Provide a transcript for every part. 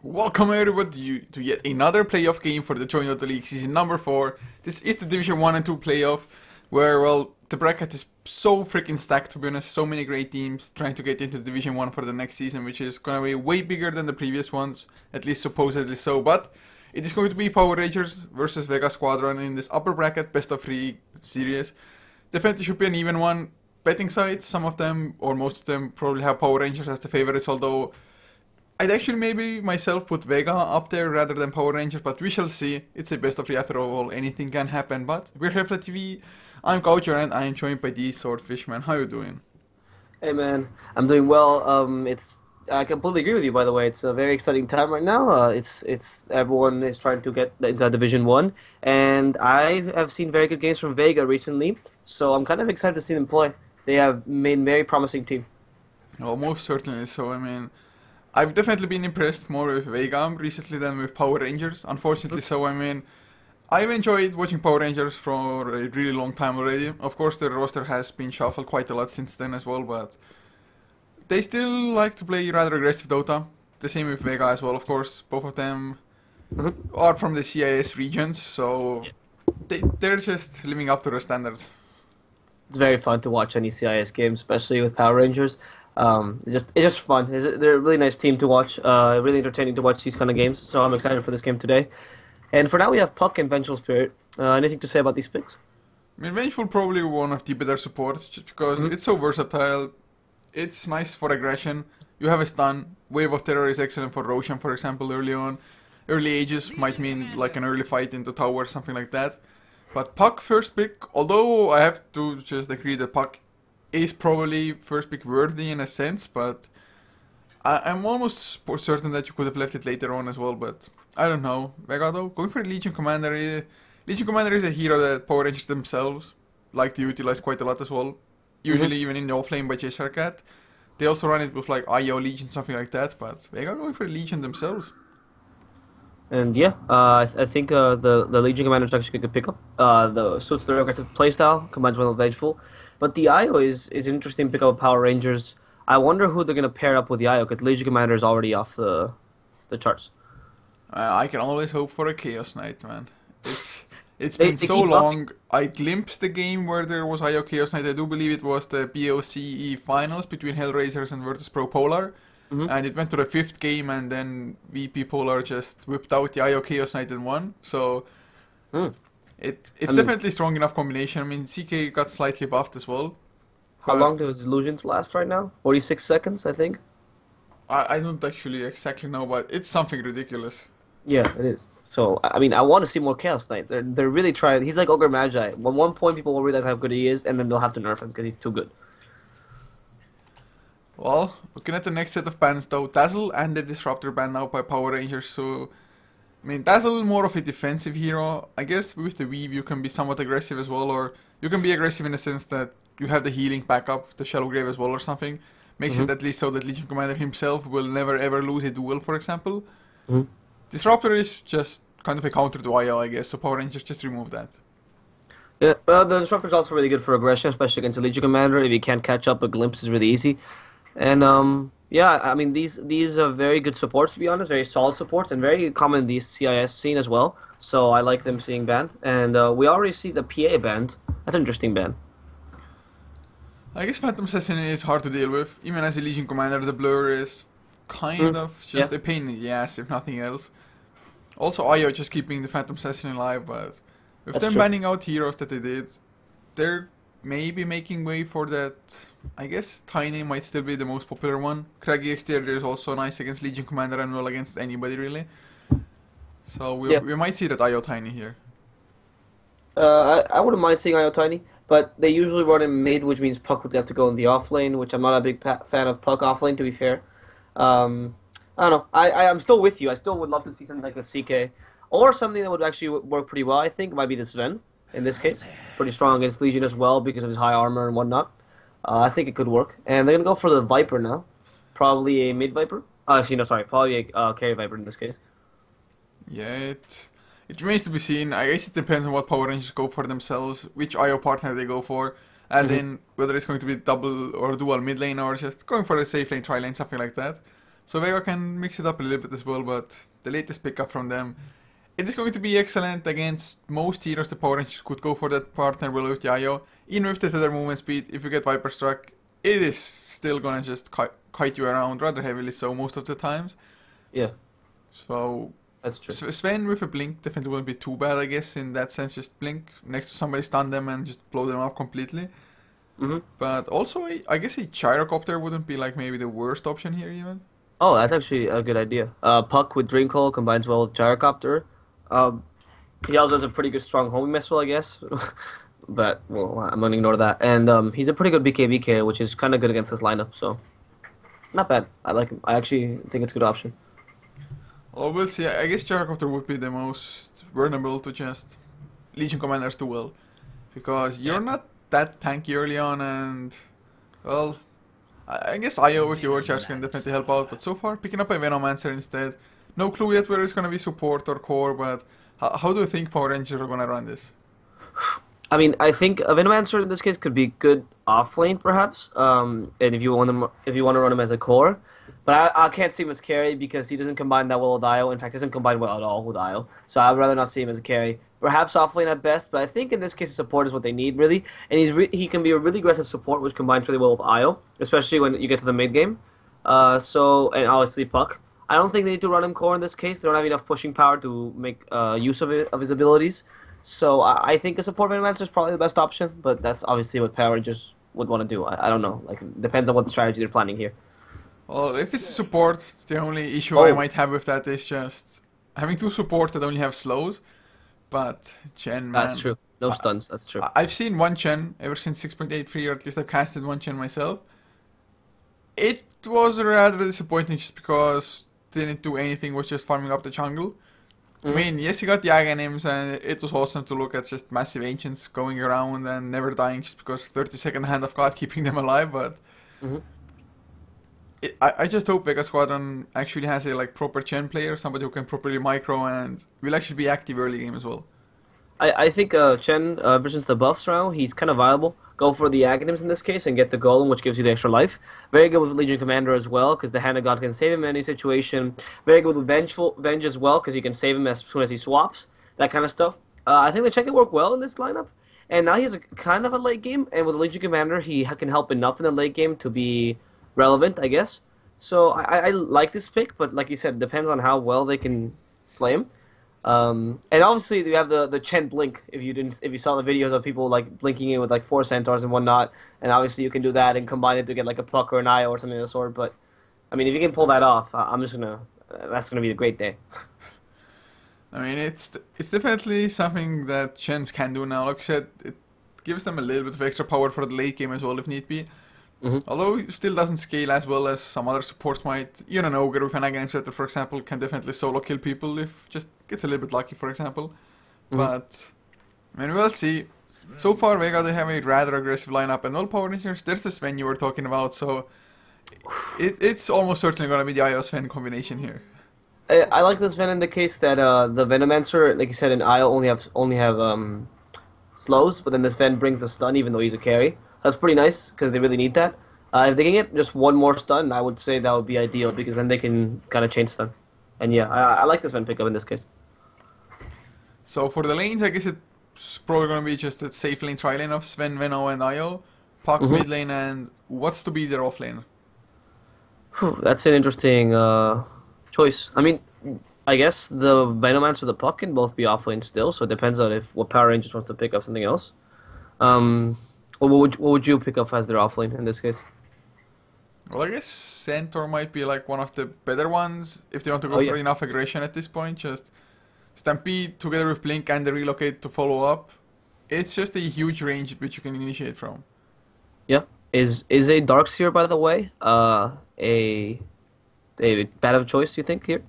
Welcome everybody to yet another playoff game for the Join Dota League season number 4. This is the Division 1 and 2 playoff, where, well, the bracket is so freaking stacked, to be honest. So many great teams trying to get into Division 1 for the next season, which is gonna be way bigger than the previous ones, at least supposedly so. But it is going to be Power Rangers versus Vega Squadron in this upper bracket best of 3 series. Definitely should be an even one. Betting side, some of them, or most of them, probably have Power Rangers as the favorites, although I'd actually maybe myself put Vega up there rather than Power Rangers, but we shall see. It's a best of 3 after all, anything can happen. But we're HeflaTV, I'm Coucher, and I am joined by the Swordfish Man. How you doing? Hey man, I'm doing well. I completely agree with you. By the way, it's a very exciting time right now. It's everyone is trying to get into Division 1, and I have seen very good games from Vega recently. So I'm kind of excited to see them play. They have made a very promising team. Oh, most certainly. So I mean, I've definitely been impressed more with Vega recently than with Power Rangers. Unfortunately, so I mean, I've enjoyed watching Power Rangers for a really long time already. Of course, their roster has been shuffled quite a lot since then as well, but they still like to play rather aggressive Dota. The same with Vega as well, of course. Both of them are from the CIS regions, so they're just living up to their standards. It's very fun to watch any CIS game, especially with Power Rangers. It's just fun. They're a really nice team to watch. Really entertaining to watch these kind of games. So I'm excited for this game today. And for now, we have Puck and Vengeful Spirit. Anything to say about these picks? I mean, Vengeful probably one of the better supports, just because it's so versatile. It's nice for aggression. You have a stun. Wave of Terror is excellent for Roshan, for example, early on. Early ages might mean like an early fight into tower, something like that. But Puck first pick, although I have to just agree that Puck is probably first pick worthy in a sense, but I'm almost certain that you could have left it later on as well, but I don't know. Vega though, going for Legion Commander. Legion Commander is a hero that Power Rangers themselves like to utilize quite a lot as well. Usually even in the offlane by Cheshire Cat. They also run it with like IO Legion, something like that, but Vega going for Legion themselves. And yeah, I think the Legion Commander is actually a good pickup. The suits their aggressive playstyle, combines well with Vengeful. But the IO is an interesting pickup of Power Rangers. I wonder who they're going to pair up with the IO, because Legion Commander is already off the charts. I can always hope for a Chaos Knight, man. It's been so long. I glimpsed the game where there was IO Chaos Knight. I do believe it was the BOCE finals between Hellraisers and Virtus Pro Polar. And it went to the 5th game, and then VP Polar just whipped out the IO Chaos Knight and won. So it's definitely strong enough combination. I mean, CK got slightly buffed as well. How long do his illusions last right now? 46 seconds, I think. I don't actually exactly know, but it's something ridiculous. Yeah, it is. So, I mean, I want to see more Chaos Knight. They're really trying. He's like Ogre Magi. At one point, people will realize how good he is, and then they'll have to nerf him because he's too good. Well, looking at the next set of bans though, Dazzle and the Disruptor ban now by Power Rangers, so I mean, Dazzle more of a defensive hero. I guess with the Weave you can be somewhat aggressive as well, or you can be aggressive in the sense that you have the healing backup, the Shallow Grave as well or something. Makes it at least so that Legion Commander himself will never ever lose a duel, for example. Disruptor is just kind of a counter to IO, I guess, so Power Rangers just remove that. Yeah, well, the Disruptor is also really good for aggression, especially against a Legion Commander. If you can't catch up, a glimpse is really easy. And yeah, I mean these are very good supports, to be honest, very solid supports, and very common in the CIS scene as well. So I like them seeing banned, and we already see the PA banned. That's an interesting ban. I guess Phantom Assassin is hard to deal with. Even as a Legion Commander, the blur is kind of just a pain in the ass, if nothing else. Also, IO just keeping the Phantom Assassin alive, but with them banning out heroes that they did, they're maybe making way for that. I guess Tiny might still be the most popular one. Craggy Exterior is also nice against Legion Commander and well against anybody really. So we might see that IO Tiny here. I wouldn't mind seeing IO Tiny, but they usually run in mid, which means Puck would have to go in the offlane, which I'm not a big fan of Puck offlane, to be fair. I don't know. I'm still with you. I still would love to see something like the CK, or something that would actually work pretty well. I think it might be the Sven. In this case, pretty strong against Legion as well because of his high armor and whatnot. I think it could work. And they're going to go for the Viper now. Probably a mid Viper. Actually, no, sorry. Probably a carry Viper in this case. Yeah, it remains to be seen. I guess it depends on what Power Rangers go for themselves, which IO partner they go for. As in, whether it's going to be double or dual mid lane or just going for a safe lane, tri lane, something like that. So Vega can mix it up a little bit as well, but the latest pickup from them, it is going to be excellent against most heroes. The Power Rangers could go for that partner will with the IO. Even with the tether movement speed, if you get Viper Struck, it is still gonna just kite you around rather heavily so most of the times. Yeah. So That's true. Sven with a blink definitely wouldn't be too bad, I guess, in that sense. Just blink next to somebody, stun them, and just blow them up completely. But also, I guess a gyrocopter wouldn't be like maybe the worst option here even. Oh, that's actually a good idea. Puck with Dream Coil combines well with Gyrocopter. He also has a pretty good strong homing missile, I guess. But, well, I'm going to ignore that. And he's a pretty good BKB, which is kind of good against this lineup, so not bad. I like him. I actually think it's a good option. Well, we'll see. I guess gyrocopter would be the most vulnerable to just Legion commanders do well. Because you're not that tanky early on, and, well, I guess IO with the overcharge can definitely help out, but so far picking up a Venomancer instead. No clue yet whether it's gonna be support or core, but how do you think Power Rangers are gonna run this? I mean, I think a Venomancer in this case could be good off lane, perhaps. And if you want to run him as a core, but I can't see him as carry because he doesn't combine that well with IO. In fact, he doesn't combine well at all with IO. So I'd rather not see him as a carry. Perhaps off lane at best, but I think in this case support is what they need really, and he can be a really aggressive support, which combines really well with IO, especially when you get to the mid game. And obviously Puck. I don't think they need to run him core in this case. They don't have enough pushing power to make use of his abilities. So I think a support Venomancer is probably the best option, but that's obviously what Power Rangers would want to do. I don't know. Like, it depends on what strategy they're planning here. Well, if it's support, the only issue I might have with that is just having two supports that only have slows. But Chen, man, that's true. No stuns. That's true. I've seen one Chen ever since 6.83, or at least I've casted one Chen myself. It was rather disappointing just because they didn't do anything, was just farming up the jungle. I mean, yes, you got the Aghanims, and it was awesome to look at just massive ancients going around and never dying just because 30-second Hand of God keeping them alive, but I just hope Vega Squadron actually has a proper Chen player, somebody who can properly micro and will actually be active early game as well. I think Chen, ever since the buffs round, he's kind of viable. Go for the Aghanims in this case and get the Golem, which gives you the extra life. Very good with Legion Commander as well, because the Hand of God can save him in any situation. Very good with Venge as well, because you can save him as soon as he swaps. That kind of stuff. I think the Chen can work well in this lineup. And now he has a kind of a late game, and with Legion Commander, he can help enough in the late game to be relevant, I guess. So I like this pick, but like you said, it depends on how well they can play him. And obviously you have the Chen blink if you saw the videos of people like blinking it with like 4 centaurs and whatnot, and obviously you can do that and combine it to get like a Puck or an IO or something of the sort. But I mean, if you can pull that off, that's gonna be a great day. I mean, it's definitely something that Chens can do now. Like I said, it gives them a little bit of extra power for the late game as well if need be. Although it still doesn't scale as well as some other supports might. Even an Ogre with an Aghanim Scepter, for example, can definitely solo kill people if just gets a little bit lucky, for example. But, I mean, we'll see. So far, Vega, they have a rather aggressive lineup, and all Power Rangers, there's the Sven you were talking about, so it's almost certainly going to be the IO Sven combination here. I like this Ven in the case that the Venomancer, like you said, in IO only have slows, but then this Ven brings the stun even though he's a carry. That's pretty nice because they really need that. If they can get just one more stun, I would say that would be ideal because then they can kind of change stun. And yeah, I like this Ven pickup in this case. So for the lanes, I guess it's probably going to be just a safe lane tri-lane of Sven, Veno, and IO. Puck mid lane, and what's to be their off lane? That's an interesting choice. I mean, I guess the Venomancer or the Puck can both be off lane still, so it depends on what Power Rangers wants to pick up something else. What would you pick up as their offlane in this case? Well, I guess Centaur might be like one of the better ones if they want to go for enough aggression at this point. Just Stampede together with Blink and the Relocate to follow up. It's just a huge range which you can initiate from. Yeah. Is a Darkseer, by the way, a bad of a choice, you think, here?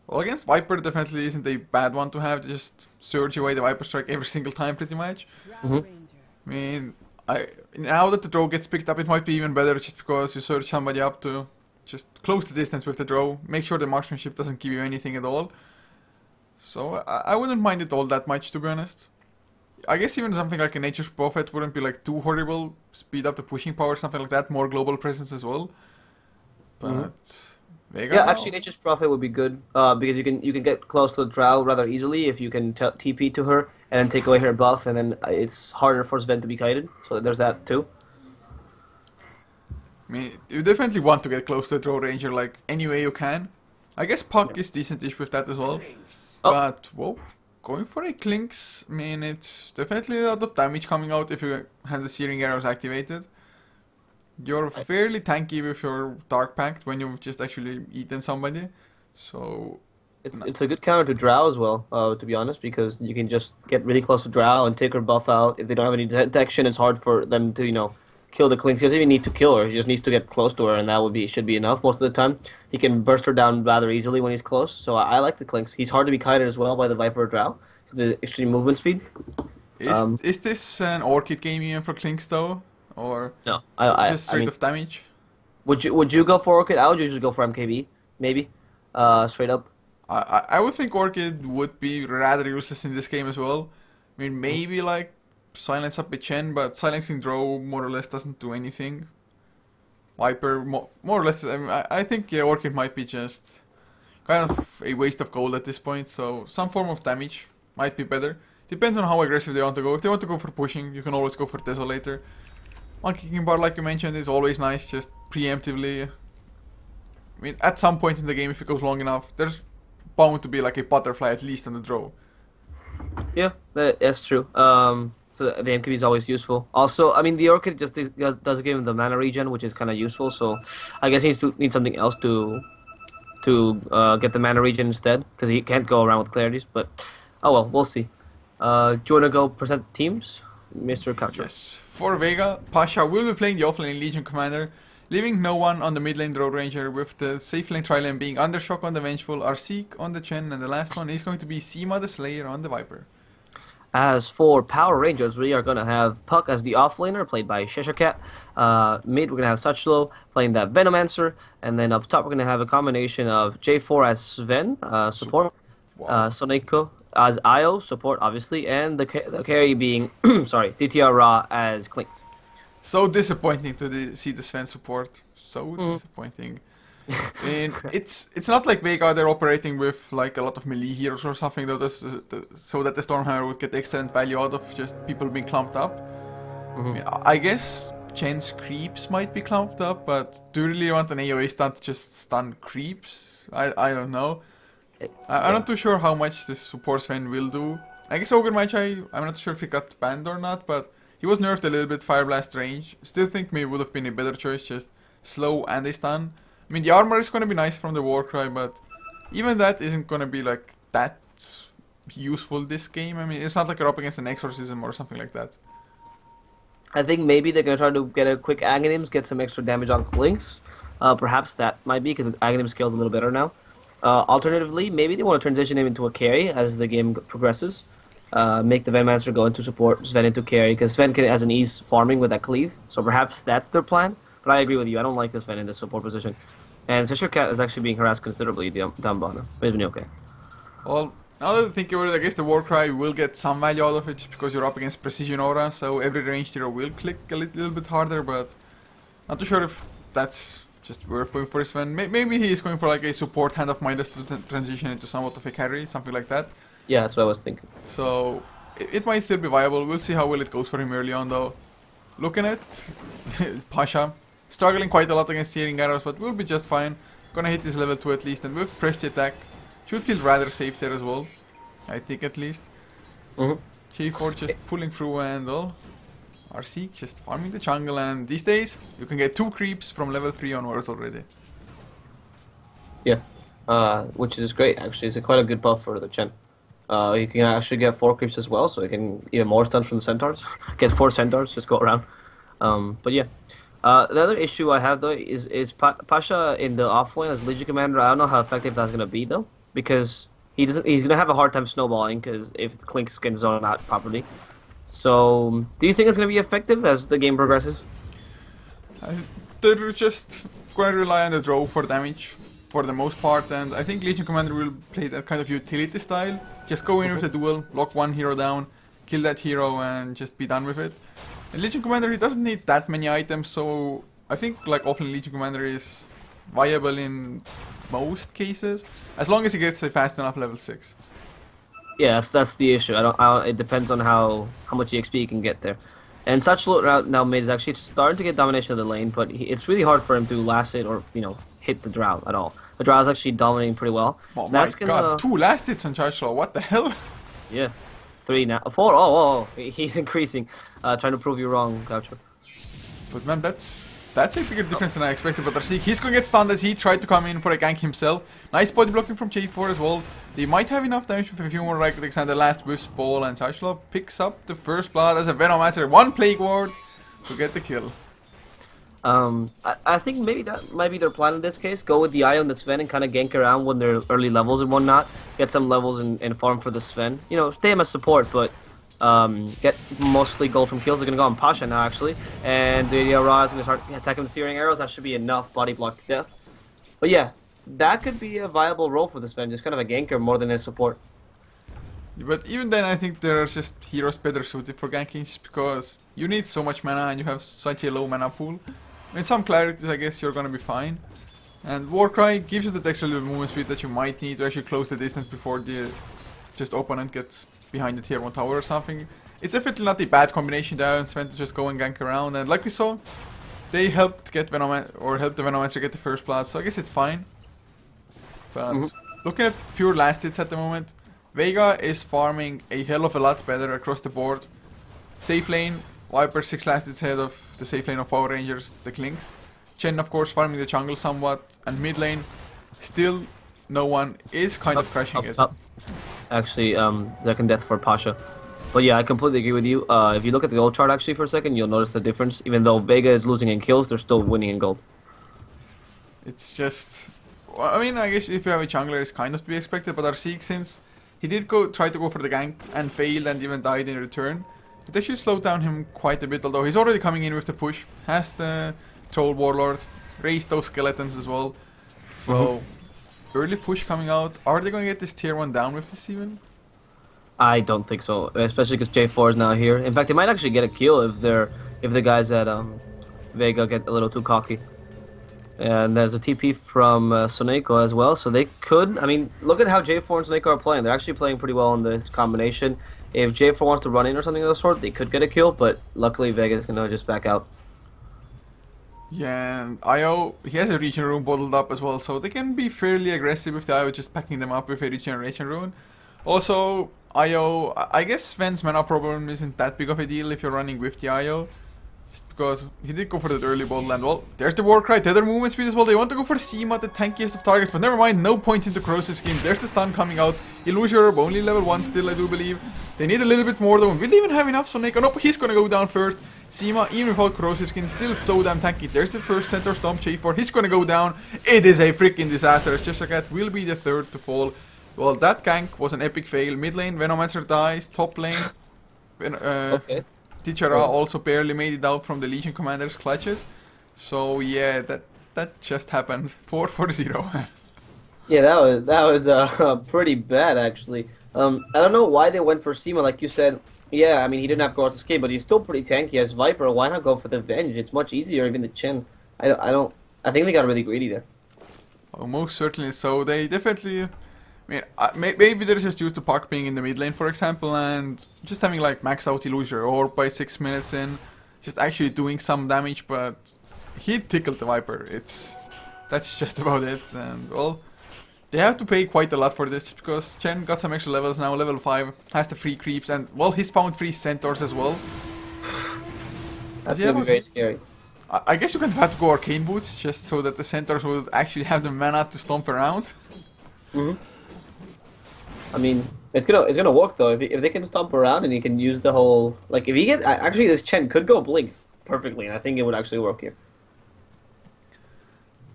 Well, against Viper definitely isn't a bad one to have. Just surge away the Viper Strike every single time, pretty much. I mean, now that the draw gets picked up, it might be even better just because you surge somebody up to just close the distance with the draw. Make sure the marksmanship doesn't give you anything at all. So I wouldn't mind it all that much, to be honest. I guess even something like a Nature's Prophet wouldn't be like too horrible. Speed up the pushing power, something like that. More global presence as well. But Vega Yeah, now? actually, Nature's Prophet would be good because you can get close to the Drow rather easily if you can TP to her and then take away her buff, and then it's harder for Sven to be kited. So there's that too. I mean, you definitely want to get close to the Draw Ranger like any way you can. I guess Puck Yeah. is decent-ish with that as well. Oh, But, whoa, going for a Clinks, I mean, it's definitely a lot of damage coming out if you have the Searing Arrows activated. You're fairly tanky with your Dark Pact when you've just actually eaten somebody. So, it's a good counter to Drow as well, to be honest, because you can just get really close to Drow and take her buff out. If they don't have any detection, it's hard for them to kill the Clinks. He doesn't even need to kill her. He just needs to get close to her, and that should be enough most of the time. He can burst her down rather easily when he's close. So I like the Clinks. He's hard to be kited as well by the Viper Drow, the extreme movement speed. is this an Orchid game even for Clinks though? Or No, just I straight mean, of damage? would you go for Orchid? I would usually go for MKB, maybe, straight up. I would think Orchid would be rather useless in this game as well. I mean, maybe like silence up a Chen, but silencing Drow more or less doesn't do anything. Viper, more or less, I think yeah, Orchid might be just kind of a waste of gold at this point, so some form of damage might be better. Depends on how aggressive they want to go. If they want to go for pushing, you can always go for Desolator. One kicking bar, like you mentioned, is always nice, just preemptively. I mean, at some point in the game, if it goes long enough, there's bound to be like a butterfly at least on the draw. Yeah, that's true. So the MKB is always useful. Also, I mean, the Orchid just does give him the mana regen, which is kind of useful. So I guess he needs something else to get the mana regen instead, because he can't go around with clarities. But oh well, we'll see. Do you want to go present teams, Mr. Coucher? Yes. For Vega, Pasha will be playing the offlane Legion Commander, leaving no one on the mid lane Road Ranger, with the safe lane tri-lane being Undershock on the Vengeful, Arseek on the Chen, and the last one is going to be Seema the Slayer on the Viper. As for Power Rangers, we are going to have Puck as the offlaner, played by Cheshire. Mid, we're going to have Suchlo playing that Venomancer. And then up top, we're going to have a combination of J4 as Sven, support. Wow. Soneko as Io, support, obviously. And the carry being, sorry, DTR Ra as Clinks. So disappointing to see the Sven support. So disappointing. And it's not like Vega they're operating with like a lot of melee heroes or something though, so that the Stormhammer would get excellent value out of just people being clumped up. I mean, I guess Chen's creeps might be clumped up, but do you really want an AoE stun to just stun creeps? I don't know. I'm not too sure how much this support Sven will do. I guess Ogre Magi, I'm not sure if he got banned or not, but he was nerfed a little bit, Fire Blast range. Still think maybe would have been a better choice, just slow and a stun. I mean, the armor is going to be nice from the Warcry, but even that isn't going to be like that useful this game. I mean, it's not like you're up against an Exorcism or something like that. I think maybe they're going to try to get a quick Aghanims, get some extra damage on Clinks. Perhaps that might be, because his Aghanim scale's a little better now. Alternatively, maybe they want to transition him into a carry as the game progresses. Make the Venomancer go into support, Sven into carry, because Sven has an ease farming with that cleave. So perhaps that's their plan. But I agree with you. I don't like this Sven in this support position. And Cheshire Cat is actually being harassed considerably down bottom. But it's been okay. Well, now that I think about it, I guess the Warcry will get some value out of it just because you're up against Precision Aura, so every ranged hero will click a little bit harder, but not too sure if that's just worth going for Sven. Maybe he is going for like a support Hand of Midas to transition into somewhat of a carry, something like that. Yeah, that's what I was thinking. So it might still be viable. We'll see how well it goes for him early on though. Looking at Pasha, struggling quite a lot against Searing Arrows, but we'll be just fine. Gonna hit his level 2 at least, and with Presti attack, should feel rather safe there as well. I think at least. J4 just pulling through and all. Arseek just farming the jungle, and these days you can get 2 creeps from level 3 onwards already. Yeah, which is great actually. It's quite a good buff for the Chen. You can actually get 4 creeps as well, so you can even more stun from the centaurs. Get 4 centaurs, just go around. But yeah. The other issue I have though is Pasha in the offlane as Legion Commander. I don't know how effective that's gonna be though, because he's gonna have a hard time snowballing because if the Clinks can zone out properly. So, do you think it's gonna be effective as the game progresses? They're just gonna rely on the draw for damage for the most part, and I think Legion Commander will play that kind of utility style. Just go in with a duel, lock one hero down, kill that hero, and just be done with it. And Legion Commander, he doesn't need that many items, so I think like offlane Legion Commander is viable in most cases, as long as he gets a fast enough level 6. Yeah, that's the issue. It depends on how much EXP you can get there. And Satchel now mid is actually starting to get domination of the lane, but it's really hard for him to last it or hit the Drow at all. The Drow is actually dominating pretty well. Oh my god, 2 last hits on Satchel, what the hell? Yeah, 3 now, 4. Oh, he's increasing. Trying to prove you wrong, Gaucho. But man, that's a bigger difference than I expected. But Arseek, he's gonna get stunned as he tried to come in for a gank himself. Nice body blocking from jDL4 as well. They might have enough damage with a few more right clicks and the last wisp ball, and Satchel picks up the first blood as a Venomancer. 1 Plague Ward to get the kill. I think maybe that might be their plan in this case. Go with the Eye on the Sven and kind of gank around when they're early levels and whatnot. Get some levels and farm for the Sven. Stay him as support, but get mostly gold from kills. They're going to go on Pasha now, actually. And the Ra is going to start attacking the Searing Arrows. That should be enough body block to death. But yeah, that could be a viable role for the Sven. Just kind of a ganker more than a support. But even then, I think there are just heroes better suited for ganking, just because you need so much mana and you have such a low mana pool. In some clarities, I guess you're gonna be fine. And Warcry gives you that extra little movement speed that you might need to actually close the distance before the opponent gets behind the tier 1 tower or something. It's definitely not a bad combination there, and Sven to just go and gank around. And like we saw, they helped get help the Venomancer get the first blood, so I guess it's fine. But looking at pure last hits at the moment, Vega is farming a hell of a lot better across the board. Safe lane, Viper 6 last hits ahead of the safe lane of Power Rangers, the Klings. Chen of course farming the jungle somewhat, and mid lane, still no one is kind of crashing it. Actually, second death for Pasha. But yeah, I completely agree with you. If you look at the gold chart actually for a second, you'll notice the difference. Even though Vega is losing in kills, they're still winning in gold. It's just... I mean, I guess if you have a jungler, it's kind of to be expected, but Arseek, since he did try to go for the gank and failed and even died in return, it actually slowed down him quite a bit, although he's already coming in with the push. Has the Troll Warlord, raised those skeletons as well. So, early push coming out. Are they going to get this tier 1 down with this even? I don't think so, especially because J4 is now here. In fact, they might actually get a kill if the guys at Vega get a little too cocky. And there's a TP from Soneko as well, so they could... I mean, look at how J4 and Soneko are playing. They're actually playing pretty well in this combination. If J4 wants to run in or something of the sort, they could get a kill, but luckily Vega's going to just back out. Yeah, and IO, he has a regen rune bottled up as well, so they can be fairly aggressive with the IO, just packing them up with a regeneration rune. Also, IO, I guess Sven's mana problem isn't that big of a deal if you're running with the IO. Because he did go for that early bottle, and well, there's the Warcry, tether movement speed as well. They want to go for Seema, the tankiest of targets, but never mind, no points into corrosive scheme. There's the stun coming out. Illusion Orb, only level 1 still, I do believe. They need a little bit more though. Will they even have enough? Soneko, nope, he's gonna go down first. Seema, even without corrosive skin, still so damn tanky. There's the first center stomp, J4, he's gonna go down. It is a freaking disaster. Just like that, will be the third to fall. Well, that gank was an epic fail. Mid lane, Venomancer dies. Top lane, Okay. Tichara also barely made it out from the Legion Commander's clutches. So yeah, that just happened. 4-0. Yeah, that was pretty bad actually. I don't know why they went for Seema, like you said. Yeah, I mean he didn't have corrosive skin, but he's still pretty tanky as Viper. Why not go for the Venge? It's much easier, even the Chen. I think they got really greedy there. Oh, most certainly so. They definitely... I mean, maybe they're just used to Puck being in the mid lane, for example, and just having like maxed out Illusion or by 6 minutes in, just actually doing some damage, but he tickled the Viper. That's just about it, and well, they have to pay quite a lot for this, because Chen got some extra levels now, level 5, has the free creeps, and well, he's found 3 centaurs as well. That's gonna be very scary. I guess you can have to go Arcane Boots, just so that the centaurs would actually have the mana to stomp around. I mean, it's gonna work though. If they can stomp around and you can use the whole, like, if you get actually this Chen could go blink perfectly, and I think it would actually work here.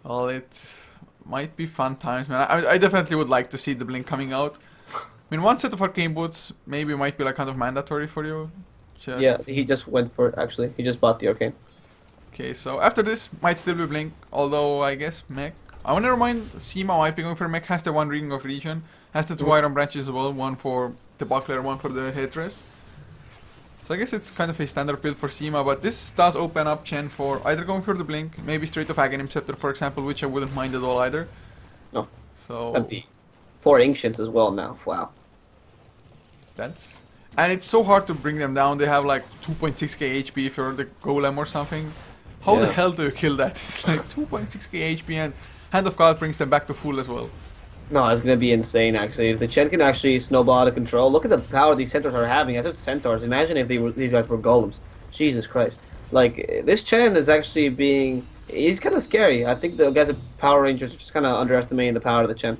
Well, it might be fun times, man. I definitely would like to see the blink coming out. I mean, one set of Arcane Boots maybe might be like kind of mandatory for you. Yeah, he just went for it actually. He just bought the Arcane. Okay, so after this might still be blink, although I guess Mech. I want to remind Seema might be going for Mech, has the 1 Ring of Regen, has the 2 Iron Branches as well, 1 for the Buckler, 1 for the Headdress. So I guess it's kind of a standard build for Sima, but this does open up Chen for either going for the Blink, maybe straight off Aghanim Scepter, for example, which I wouldn't mind at all either. No. So That'd be 4 Ancients as well now. Wow. That's... And it's so hard to bring them down. They have like 2.6k HP if you're the Golem or something. How the hell do you kill that? It's like 2.6k HP and Hand of God brings them back to full as well. No, it's gonna be insane actually. If the Chen can actually snowball out of control, look at the power these centaurs are having. As just centaurs, imagine if these guys were golems. Jesus Christ! Like this Chen is actually he's kind of scary. I think the guys at Power Rangers are just kind of underestimating the power of the Chen.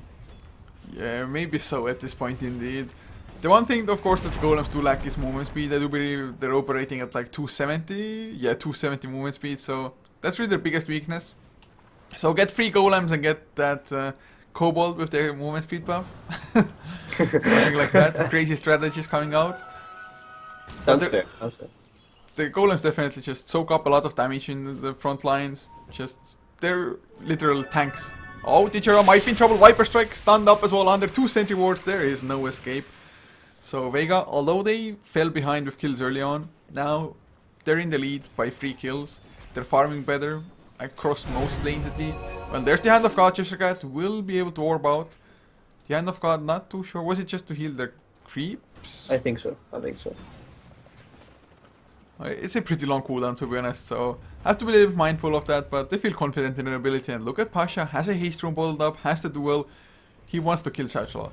Yeah, maybe so at this point indeed. The one thing, of course, that golems do lack is movement speed. I do believe they're operating at like 270. Yeah, 270 movement speed. So that's really their biggest weakness. So get 3 golems and get that. Kobold with their movement speed buff. Something like that. Crazy strategies coming out. Sounds fair. The golems definitely just soak up a lot of damage in the front lines. They're literal tanks. Oh, Tichara might be in trouble. Viper Strike stunned up as well under 2 sentry wards. There is no escape. So Vega, although they fell behind with kills early on, now they're in the lead by 3 kills. They're farming better. Across most lanes at least. Well, there's the Hand of God. Chestercat will be able to orb out. The Hand of God, not too sure. Was it just to heal their creeps? I think so. It's a pretty long cooldown to be honest, so I have to be a little mindful of that, but they feel confident in their ability. And look at Pasha, has a haste room bottled up, has the duel. He wants to kill Satchel.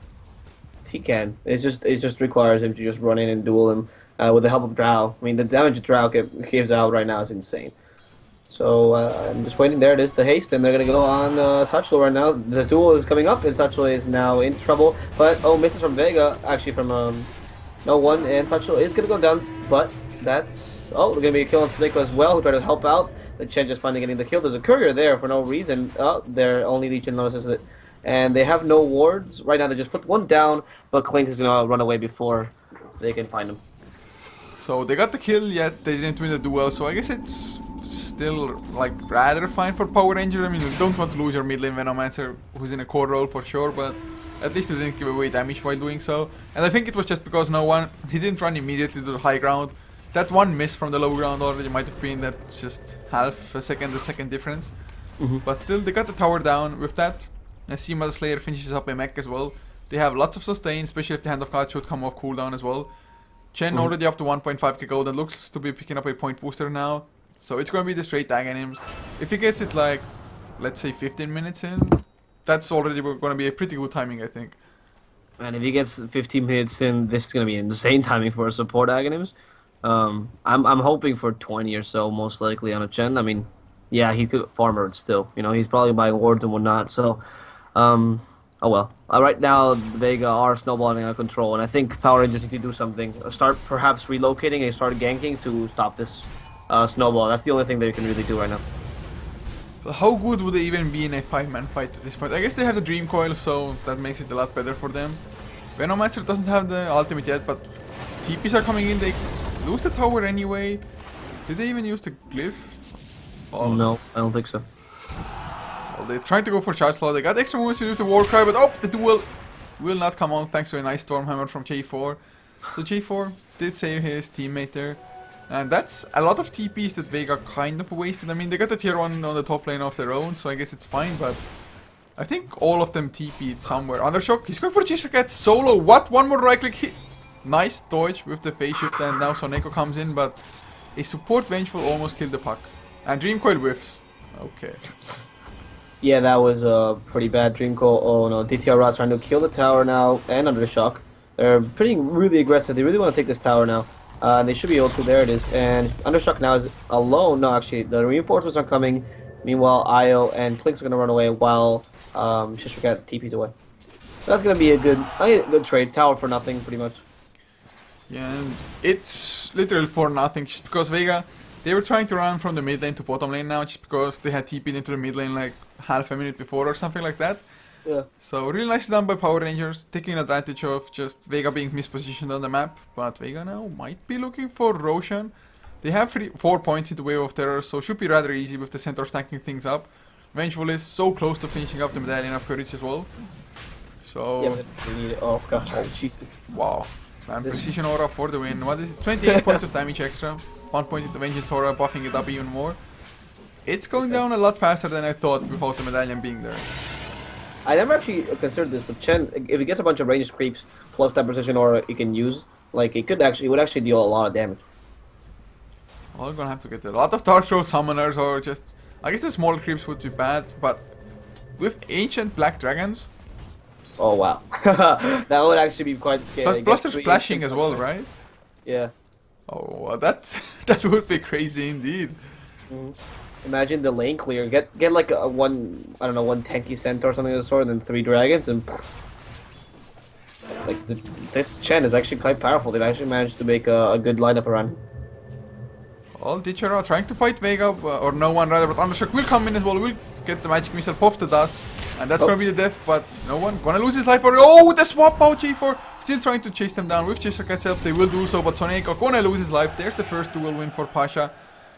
He can. It just requires him to just run in and duel him with the help of Drow. I mean, the damage that Drow gives out right now is insane. So I'm just waiting. There it is, the haste, and they're gonna go on Satchel right now. The duel is coming up, and Satchel is now in trouble. But misses from Vega, actually from no one, and Satchel is gonna go down. But that's they're gonna be a kill on Snake as well, who tried to help out. The Chen just finally getting the kill. There's a courier there for no reason. Their only Legion notices it, and they have no wards right now. They just put one down, but Clink is gonna run away before they can find him. So they got the kill, yet they didn't win the duel. So I guess it's still like rather fine for Power Ranger. I mean, you don't want to lose your mid lane Venomancer, who's in a core role for sure, but at least you didn't give away damage while doing so. And I think it was just because he didn't run immediately to the high ground. That one miss from the low ground already might have been just half a second difference. But still, they got the tower down. With that, Sima the Slayer finishes up a mech as well. They have lots of sustain, especially if the Hand of God should come off cooldown as well. Chen already up to 1.5k gold and looks to be picking up a point booster now. So it's going to be the straight Aghanims. If he gets it like, let's say 15 minutes in, that's already going to be a pretty good timing, I think. And if he gets 15 minutes in, this is going to be insane timing for a support Aghanims. I'm hoping for 20 or so, most likely on a Chen. I mean, yeah, he's a farmer still. You know, he's probably buying wards and whatnot. So, oh well. Right now, Vega are snowballing out of control, and I think Power Rangers need to do something. Start perhaps relocating and start ganking to stop this snowball. That's the only thing that you can really do right now. But how good would they even be in a 5-man fight at this point? I guess they have the Dream Coil, so that makes it a lot better for them. Venomancer doesn't have the ultimate yet, but TPs are coming in. They lose the tower anyway. Did they even use the glyph? Oh no, I don't think so. Well, they're trying to go for charge slot. They got extra moves to do the war cry, but the duel will not come on thanks to a nice Stormhammer from J4. So J4 did save his teammate there. And that's a lot of TPs that Vega kind of wasted. I mean, they got the tier 1 on the top lane of their own, so I guess it's fine, but I think all of them TP'd somewhere. Undershock, he's going for the Chestercat solo. What? One more right click hit. Nice dodge with the phase shift, and now Soneko comes in, but a support Vengeful almost killed the puck. And Dream Coil whiffs. Okay. Yeah, that was a pretty bad Dream Coil. Oh no, DTR trying to kill the tower now, and Undershock. They're really aggressive. They really want to take this tower now. And they should be able to. There it is. And Undershock now is alone. No, actually, the reinforcements are coming. Meanwhile, Io and Klink's are going to run away while Chestercat TP's away. So that's going to be a good trade. Tower for nothing, pretty much. Yeah, and it's literally for nothing. Just because Vega, they were trying to run from the mid lane to bottom lane now, just because they had TP'd into the mid lane like half a minute before or something like that. Yeah. So really nicely done by Power Rangers, taking advantage of just Vega being mispositioned on the map. But Vega now might be looking for Roshan. They have 4 points into Wave of Terror, so should be rather easy with the center stacking things up. Vengeful is so close to finishing up the Medallion of Courage as well. So... Yeah, but they need it. Oh god, oh Jesus. Wow. And Precision Aura for the win. What is it? 28 points of damage extra. 1 point into Vengeance Aura, buffing it up even more. It's going down a lot faster than I thought without the medallion being there. I never actually considered this, but Chen, if he gets a bunch of ranged creeps plus that Precision Aura he can use, like it would actually deal a lot of damage. Well, we're gonna have to get a lot of Dark Throw summoners, or just I guess the small creeps would be bad, but with ancient black dragons. Oh wow, that would actually be quite scary. Plus there's splashing as well, right? Yeah. Oh, well, that would be crazy indeed. Imagine the lane clear. Get like a one tanky centaur or something of the sort, and then 3 dragons, and like this Chen is actually quite powerful. They've actually managed to make a good lineup around. All Ditchera trying to fight Vega, or no one rather, but Undershock will come in as well. Will get the magic missile, pops the dust, and that's gonna be the death. But no one gonna lose his life. For the swap out G4, still trying to chase them down with Cheshire itself. They will do so, but Soneko gonna lose his life. There's the first duel win for Pasha.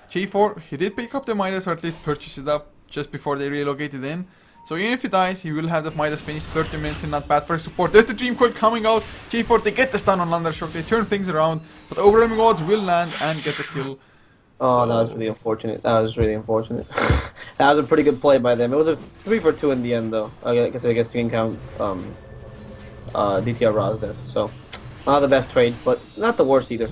G4, he did pick up the Midas, or at least purchase it up just before they relocated in. So even if he dies, he will have the Midas finished. 30 minutes and not bad for his support. There's the Dream Coil coming out. G4, they get the stun on Undershock. They turn things around, but Overwhelming Odds will land and get the kill. Oh, that was really unfortunate. That was really unfortunate. That was a pretty good play by them. It was a 3 for 2 in the end, though. I guess you can count DTR Ra's death. So, not the best trade, but not the worst either.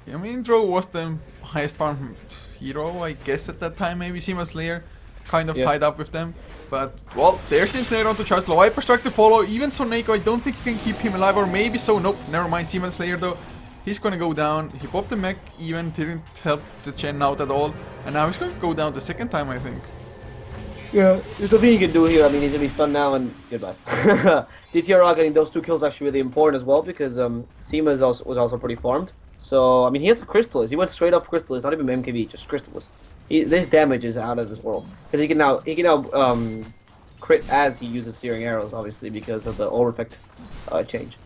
Yeah, I mean, Dro was the highest farm hero, I guess, at that time. Maybe Seema Slayer kind of tied up with them. But, well, there's the Ensnare onto Charge. Viper Strike to follow. Even Soneko, I don't think you can keep him alive, or maybe so. Nope, never mind. Seema Slayer, though. He's gonna go down. He popped the mech, even didn't help the Chen out at all. And now he's gonna go down the second time, I think. Yeah, there's nothing he can do here. I mean, he's gonna be stunned now and goodbye. DTR getting those 2 kills actually really important as well, because Seema was also pretty farmed. So, I mean, he has a Crystallis. He went straight off Crystallis, not even MKB, just Crystallis. This damage is out of this world. Because he can now crit as he uses Searing Arrows, obviously, because of the Aura effect change.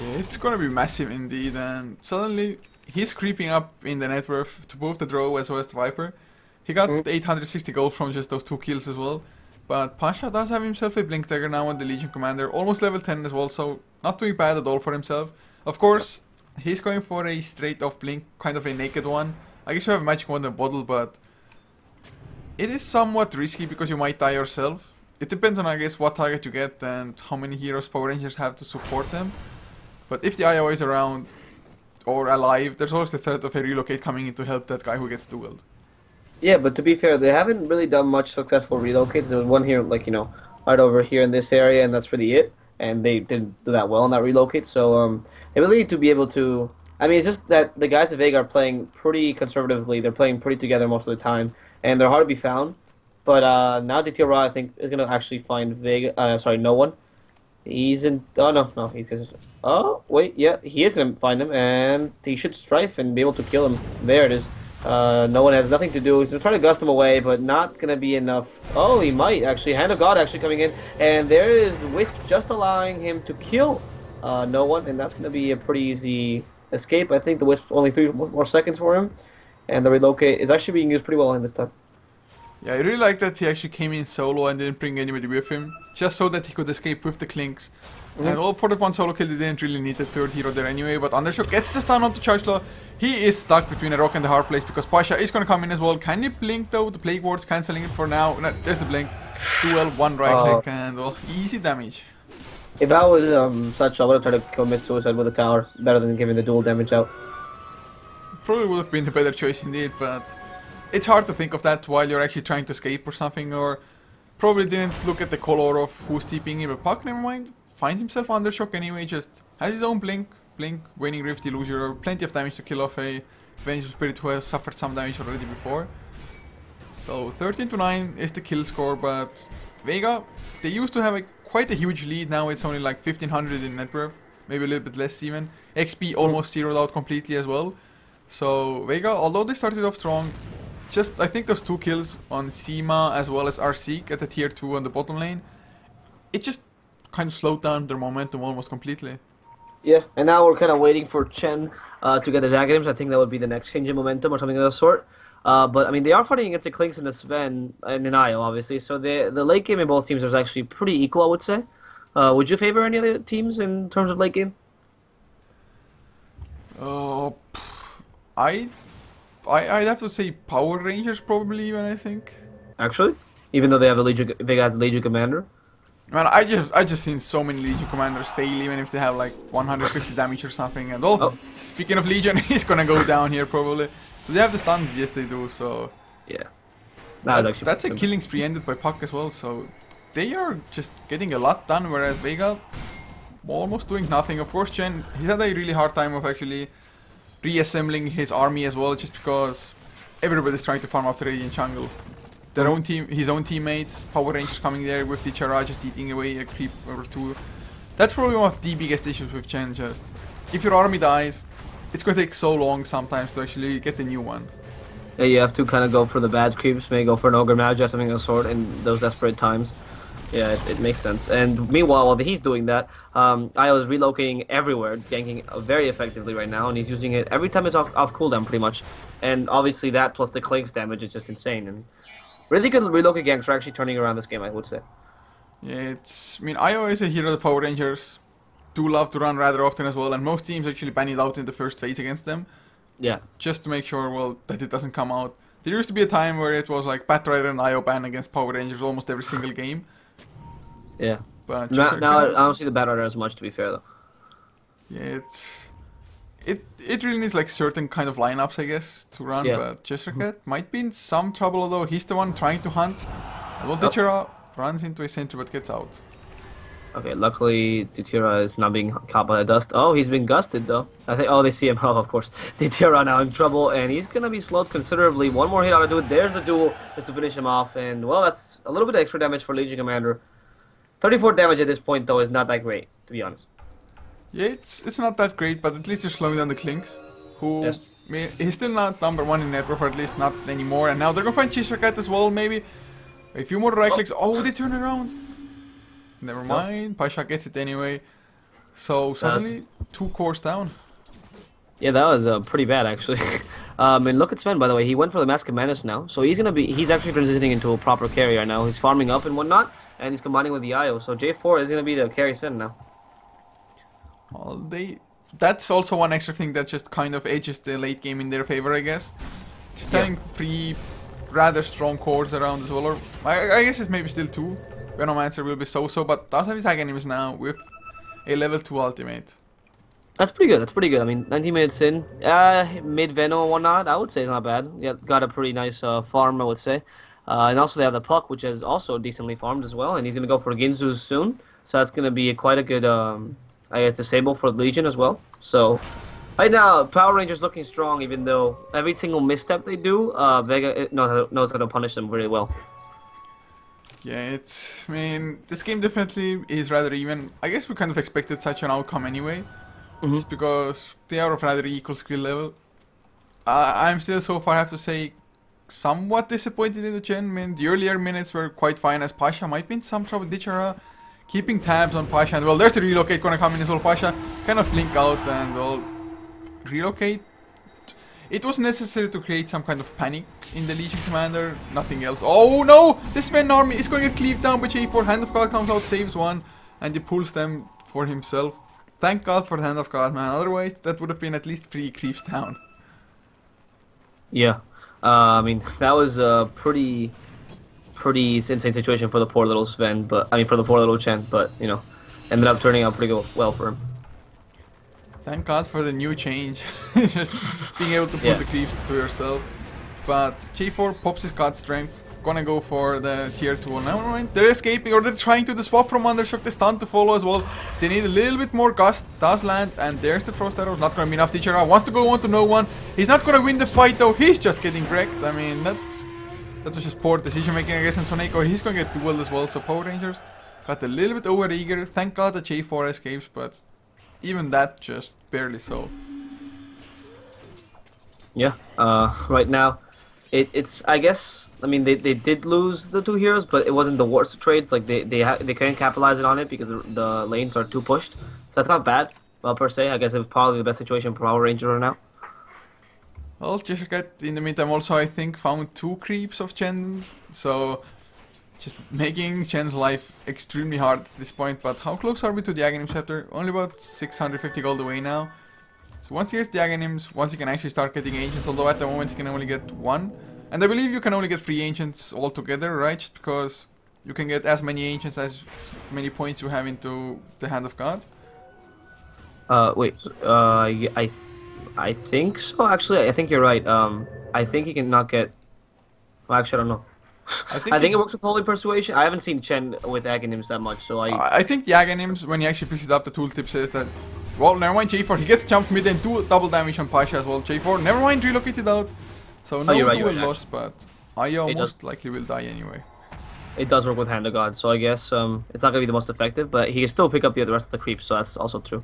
Yeah, it's gonna be massive indeed, and suddenly he's creeping up in the net worth to both the Drow as well as the Viper. He got 860 gold from just those 2 kills as well. But Pasha does have himself a Blink Dagger now on the Legion Commander, almost level 10 as well, so not doing bad at all for himself. Of course, he's going for a straight off Blink, kind of a naked one. I guess you have a Magic Wand and Bottle, but it is somewhat risky because you might die yourself. It depends on, I guess, what target you get and how many heroes Power Rangers have to support them. But if the IO is around or alive, there's always the threat of a relocate coming in to help that guy who gets dueled. Yeah, but to be fair, they haven't really done much successful relocates. There was one here, like, right over here in this area, and that's really it. And they didn't do that well on that relocate, so they really need to be able to... I mean, it's just that the guys at Vega are playing pretty conservatively. They're playing pretty together most of the time, and they're hard to be found. But now DTR Ra, I think, is going to actually find Vega... no one. He's in... Oh, no, he's... Oh, wait, yeah, he is going to find him, and he should Strife and be able to kill him. There it is. No one has nothing to do. He's trying to gust him away, but not going to be enough. Oh, he might, actually. Hand of God actually coming in, and there is Wisp just allowing him to kill no one, and that's going to be a pretty easy escape. I think the Wisp only 3 more seconds for him, and the relocate is actually being used pretty well in this time. Yeah, I really like that he actually came in solo and didn't bring anybody with him, just so that he could escape with the Clinks. And all for the 1 solo kill, they didn't really need a 3rd hero there anyway, but Undershock gets the stun onto Chargelaw. He is stuck between a rock and a hard place because Pasha is going to come in as well. Can he blink though? The Plague Ward's cancelling it for now. No, there's the blink. Duel, 1 right click, and well, easy damage. If I was such, I would have tried to commit suicide with a tower, better than giving the dual damage out. Probably would have been a better choice indeed, but it's hard to think of that while you're actually trying to escape or something, or probably didn't look at the color of who's TPing him, but Puck, never mind, finds himself under shock anyway, just has his own blink, Waning Rift, Illusion, plenty of damage to kill off a Vengeful Spirit who has suffered some damage already before. So 13-9 is the kill score, but Vega, they used to have quite a huge lead. Now it's only like 1500 in net worth, maybe a little bit less even. XP almost zeroed out completely as well. So Vega, although they started off strong, just I think those 2 kills on Seema as well as Arseek at the tier 2 on the bottom lane, it just kind of slowed down their momentum almost completely. Yeah, and now we're kind of waiting for Chen to get his Aghanim's. I think that would be the next change in momentum or something of the sort. But I mean, they are fighting against the Clinks and the Sven and an IO, obviously. So the late game in both teams is actually pretty equal, I would say. Would you favor any of the teams in terms of late game? Uh, I, I'd have to say Power Rangers probably even, I think. Actually, even though they have a Legion, Vega has a Legion Commander. Man, I just seen so many Legion commanders fail, even if they have like 150 damage or something. And speaking of Legion, he's gonna go down here probably. Do they have the stuns? Yes, they do. So yeah, that's a killing spree ended by Puck as well. So they are just getting a lot done, whereas Vega almost doing nothing. Of course, Chen, he's had a really hard time of actually reassembling his army as well, just because everybody's trying to farm up the Radiant jungle. Their own team, his own teammates, Power Rangers coming there with the Chara just eating away a creep or two. That's probably one of the biggest issues with Chen. Just if your army dies, it's going to take so long sometimes to actually get the new one. Yeah, you have to kind of go for the bad creeps, maybe go for an Ogre Magi or something of the sort in those desperate times. Yeah, it makes sense. And meanwhile, while he's doing that, Io is relocating everywhere, ganking very effectively right now, and he's using it every time it's off cooldown pretty much. And obviously that plus the Clinks damage is just insane. And really good relocate ganks are actually turning around this game, I would say. Yeah, I mean, Io is a hero the Power Rangers do love to run rather often as well, and most teams actually ban it out in the first phase against them. Yeah. Just to make sure, well, that it doesn't come out. There used to be a time where it was like Batrider and Io ban against Power Rangers almost every single game. Yeah. But now I don't see the Batrider as much, to be fair, though. Yeah, it really needs like certain kind of lineups, I guess, to run, but Jessercat might be in some trouble, although he's the one trying to hunt. Well, Ditchera runs into a sentry but gets out. Okay, luckily Ditchera is not being caught by the dust. Oh, he's been gusted though. I think, they see him. Oh, of course. Ditchera now in trouble, and he's gonna be slowed considerably. One more hit ought to do it. There's the duel, just to finish him off, and well, that's a little bit of extra damage for Legion Commander. 34 damage at this point though is not that great, to be honest. Yeah, it's not that great, but at least you're slowing down the Clinks, who he's still not #1 in net worth, or at least not anymore. And now they're gonna find Jessercat as well, maybe. A few more right clicks. Oh, they turn around. Never mind. Pasha gets it anyway. So suddenly 2 cores down. Yeah, that was pretty bad actually. And look at Sven, by the way. He went for the Mask of Menace now, so he's actually transitioning into a proper carry right now. He's farming up and whatnot, and he's combining with the IO. So J4 is gonna be the carry Sven now. Well, that's also one extra thing that just kind of edges the late game in their favor, I guess. Just having 3 rather strong cores around as well, or I guess it's maybe still 2. Venomancer will be so-so, but does have his Hag enemies now with a level 2 ultimate. That's pretty good, I mean, 19 minutes in, mid-Veno and whatnot, I would say it's not bad. Yeah, got a pretty nice farm, I would say. And also they have the Puck, which is also decently farmed as well, and he's going to go for Ginzu soon. So that's going to be quite a good, I guess, disable for Legion as well. So right now, Power Rangers looking strong, even though every single misstep they do, Vega knows how to punish them very well. Yeah, I mean, this game definitely is rather even. I guess we kind of expected such an outcome anyway, just because they are of rather equal skill level. I'm still so far, I have to say, somewhat disappointed in the Gen. I mean, the earlier minutes were quite fine, as Pasha might be in some trouble. Ditchera keeping tabs on Pasha, and well, there's the relocate gonna come in as well. Pasha kind of blink out and well, relocate. It was necessary to create some kind of panic in the Legion Commander, nothing else. Oh no! This Sven army is going to get cleaved down by J4. Hand of God comes out, saves one, and he pulls them for himself. Thank God for the Hand of God, man. Otherwise, that would have been at least 3 creeps down. Yeah. I mean, that was a pretty insane situation for the poor little Sven, but I mean, for the poor little Chen, but, you know, ended up turning out pretty well for him. Thank God for the new change. Just being able to pull the creeps to yourself. But J4 pops his God Strength. Gonna go for the tier 2 now. They're escaping, or they're trying to swap from Undershock. The stun to follow as well. They need a little bit more gust. Does land, and there's the Frost Arrow. Not gonna be enough. Ditchera wants to go on to no one. He's not gonna win the fight though. He's just getting wrecked. I mean, that was just poor decision making, I guess. And Soneko, he's gonna get dueled as well. So Power Rangers got a little bit over eager. Thank God that J4 escapes, but even that just barely so. Yeah, right now, it's I guess, I mean, they did lose the 2 heroes, but it wasn't the worst of trades. Like, they couldn't capitalize on it because the lanes are too pushed. So that's not bad, well, per se. I guess it was probably the best situation for Power Ranger right now. Well, Jessercat, in the meantime, also, I think, found 2 creeps of Chen. So, just making Chen's life extremely hard at this point. But how close are we to the Aghanim Scepter? Only about 650 gold away now. So once he gets the Aghanims, once he can actually start getting Ancients, although at the moment he can only get 1. And I believe you can only get 3 Ancients altogether, right? Just because you can get as many Ancients as many points you have into the Hand of God. Wait. I think so. Actually, I think you're right. I think he can not get. Well, actually, I don't know. I think it works with Holy Persuasion. I haven't seen Chen with Aghanims that much, so I think the Aghanims, when he actually picks it up, the tooltip says that, well, never mind J4, he gets jumped mid and 2 double damage on Pasha as well. J4, never mind, relocated out. So no duel lost, but Aya most likely will die anyway. It does work with Hand of God, so I guess it's not going to be the most effective, but he can still pick up the rest of the creeps, so that's also true.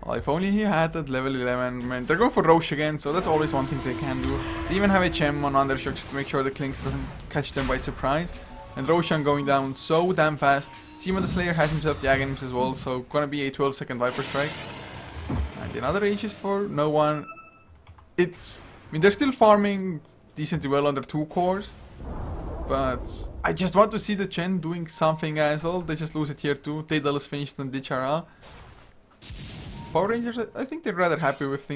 Well, if only he had that level 11, man. They're going for Roche again, so that's always one thing they can do. They even have a Chem on Undershock just to make sure the Clinks doesn't catch them by surprise. And Roshan going down so damn fast. Seaman the Slayer has himself the Aghanims as well, so gonna be a 12-second Viper Strike. And another Aegis for no one. I mean, they're still farming decently well under 2 cores. But I just want to see the Chen doing something as well. They just lose it here too. Daedal is finished on Dichara. Power Rangers, I think they're rather happy with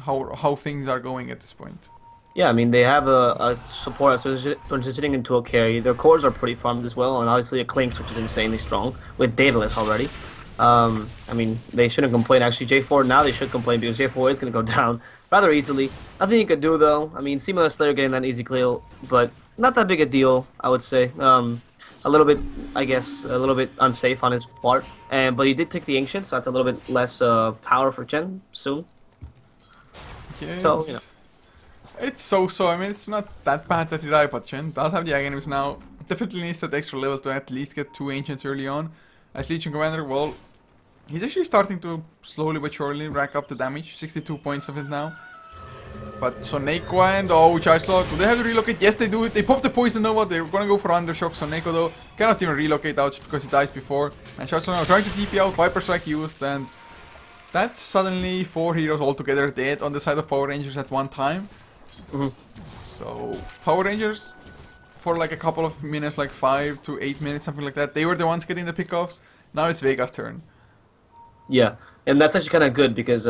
how things are going at this point. Yeah, I mean, they have a support transitioning into a carry. Their cores are pretty farmed as well, and obviously a Clinks, which is insanely strong, with Daedalus already. I mean, they shouldn't complain. Actually, J4, now they should complain, because J4 is going to go down rather easily. Nothing you could do, though. I mean, Seaman the Slayer getting that easy kill, but not that big a deal, I would say. A little bit, I guess, a little bit unsafe on his part. But he did take the Ancient, so that's a little bit less power for Chen soon. Yeah, so, you know. It's so-so. I mean, it's not that bad that he died, but Chen does have the Aghanims now. Definitely needs that extra level to at least get 2 Ancients early on. As Legion Commander, well, he's actually starting to slowly but surely rack up the damage. 62 points of it now. But Soneko and Chargeslaw, do they have to relocate? Yes, they do it. They pop the Poison Nova. They're gonna go for Undershock. Soneko, though, cannot even relocate out just because he dies before. And Chargeslaw now trying to TP out. Viper Strike used, and that's suddenly 4 heroes altogether dead on the side of Power Rangers at one time. So, Power Rangers, for like a couple of minutes, like 5 to 8 minutes, something like that, they were the ones getting the pickoffs. Now it's Vega's turn. Yeah, and that's actually kind of good because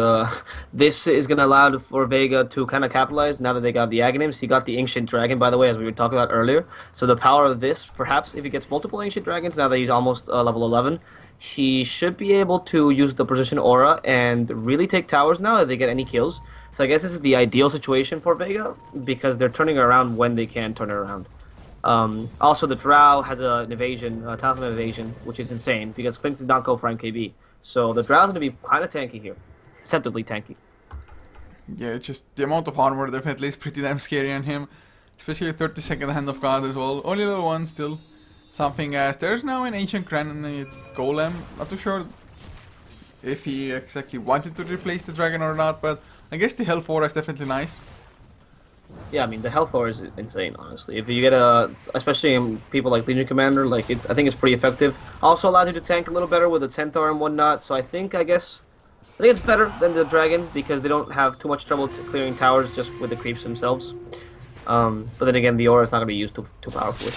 this is going to allow for Vega to kind of capitalize now that they got the Aghanims. He got the Ancient Dragon, by the way, as we were talking about earlier. So the power of this, perhaps if he gets multiple Ancient Dragons, now that he's almost level 11, he should be able to use the Precision Aura and really take towers now if they get any kills. So I guess this is the ideal situation for Vega because they're turning around when they can turn it around. Also, the Drow has an evasion, a Talisman evasion, which is insane because Clinks did not go for MKB. So the Drow's going to be kind of tanky here. Deceptively tanky. Yeah, it's just the amount of armor definitely is pretty damn scary on him. Especially 30-second Hand of God as well. Only level 1 still. Something as there's now an Ancient Granite Golem. Not too sure if he exactly wanted to replace the dragon or not, but I guess the Health Aura is definitely nice. Yeah, I mean, the Health Aura is insane, honestly. If you get especially in people like Legion Commander, like I think it's pretty effective. Also allows you to tank a little better with the Centaur and whatnot, so I think it's better than the Dragon because they don't have too much trouble clearing towers just with the creeps themselves. But then again, the Aura is not going to be used too powerfully.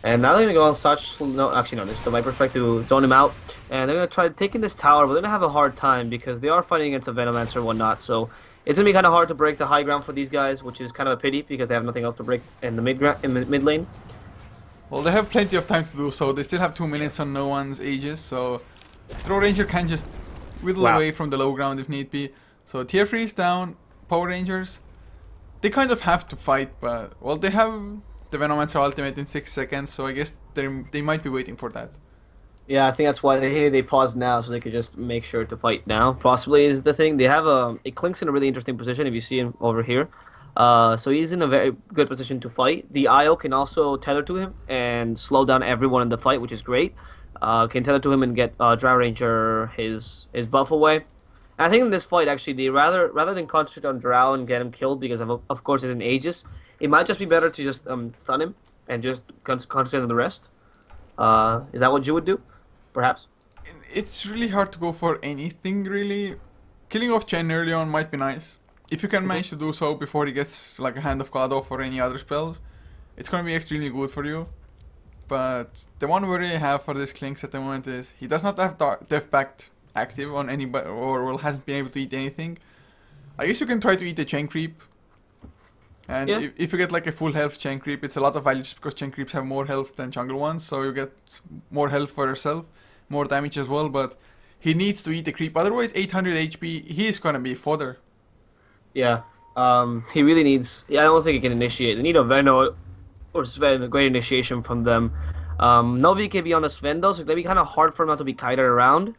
And now they're going to go on such... No, actually, no, this is the Viper Strike to zone him out. And they're going to try taking this tower, but they're going to have a hard time because they are fighting against a Venomancer and whatnot, so... It's going to be kind of hard to break the high ground for these guys, which is kind of a pity because they have nothing else to break in the mid lane. Well, they have plenty of time to do so. They still have 2 minutes on no one's Aegis, so Throw Ranger can just whittle away from the low ground if need be. So tier 3 is down. Power Rangers, they kind of have to fight, but well, they have the Venomancer ultimate in 6 seconds, so I guess they might be waiting for that. Yeah, I think that's why they paused now, so they could just make sure to fight now. Possibly is the thing. They have it Clinks in a really interesting position if you see him over here. So he's in a very good position to fight. The IO can also tether to him and slow down everyone in the fight, which is great. Can tether to him and get Drow Ranger his buff away. And I think in this fight, actually, they rather than concentrate on Drow and get him killed because of course it's an Aegis, it might just be better to just stun him and just concentrate on the rest. Is that what you would do? Perhaps? It's really hard to go for anything, really. Killing off Chen early on might be nice. If you can manage to do so before he gets like a Hand of God off or any other spells, it's going to be extremely good for you. But the one worry I have for this Clinks at the moment is he does not have Death Pact active on anybody, or well, hasn't been able to eat anything. I guess you can try to eat a chain creep. And Yeah. if you get like a full health chain creep, it's a lot of value just because chain creeps have more health than jungle ones, so you get more health for yourself, more damage as well, but he needs to eat the creep, otherwise 800 HP, he's gonna be fodder. Yeah. He really needs. Yeah, I don't think he can initiate. They need a Veno or Sven, a great initiation from them. No VKB on the Sven though, so it'll be kind of hard for him not to be kited around.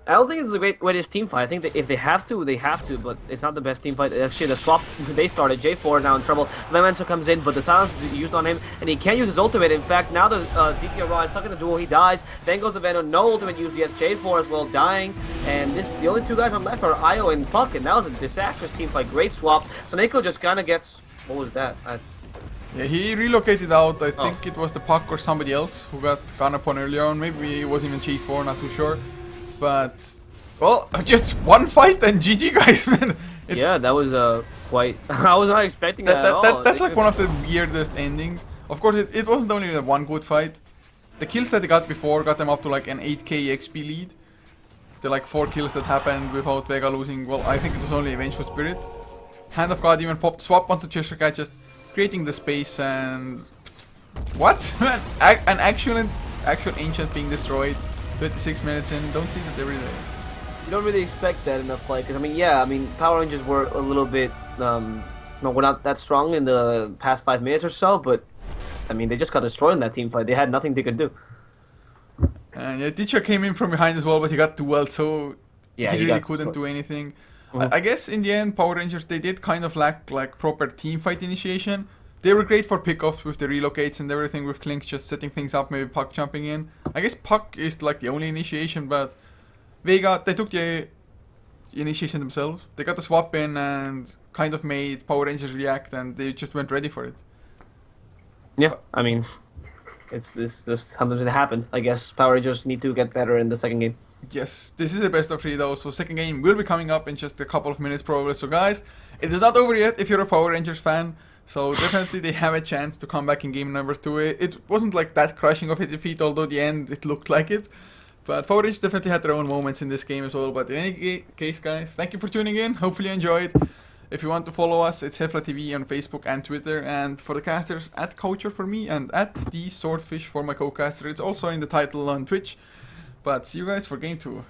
I don't think it's the greatest team fight. I think that if they have to, they have to, but it's not the best team fight. Actually, the swap they started, jDL4 now in trouble. Vega comes in, but the silence is used on him, and he can't use his ultimate. In fact, now the DTR Raw is stuck in the duel, he dies. Then goes the Venom, no ultimate used yet. jDL4 as well, dying. And the only two guys on left are Io and Puck, and that was a disastrous team fight. Great swap. So Neko just kind of gets, what was that? Yeah, he relocated out. I think it was the Puck or somebody else who got gone upon earlier on. Maybe it wasn't even jDL4, not too sure. But, well, just one fight and GG, guys, man. Yeah, that was quite... I was not expecting that at all. That's like one of the weirdest endings. Of course, it wasn't only the one good fight. The kills that they got before got them up to like an 8k XP lead. The like 4 kills that happened without Vega losing, well, I think it was only a Vengeful Spirit. Hand of God even popped swap onto Cheshire Cat, just creating the space and... What? Man, an actual Ancient being destroyed. 26 minutes in, don't see that every day. You don't really expect that in a fight, because I mean, yeah, I mean, Power Rangers were a little bit, no, we're not that strong in the past 5 minutes or so, but I mean, they just got destroyed in that team fight. They had nothing they could do. And yeah, Teacher came in from behind as well, but he got dueled, so Yeah, he really couldn't do anything. I guess in the end, Power Rangers, they did kind of lack like proper team fight initiation. They were great for pickoffs with the relocates and everything, with Clinks just setting things up, maybe Puck jumping in. I guess Puck is like the only initiation, but Vega, they took the initiation themselves. They got the swap in and kind of made Power Rangers react, and they just went ready for it. Yeah, I mean, it's just sometimes it happens. I guess Power Rangers need to get better in the second game. Yes, this is a best of 3 though, so second game will be coming up in just a couple of minutes probably. So guys, it is not over yet if you're a Power Rangers fan. So definitely they have a chance to come back in game number 2. It wasn't like that crushing of a defeat, although at the end it looked like it. But Power Rangers definitely had their own moments in this game as well. But in any case, guys, thank you for tuning in. Hopefully you enjoyed. If you want to follow us, it's HeflaTV on Facebook and Twitter. And for the casters, @Coacher for me and @TheSwordfish for my co-caster. It's also in the title on Twitch. But see you guys for game 2.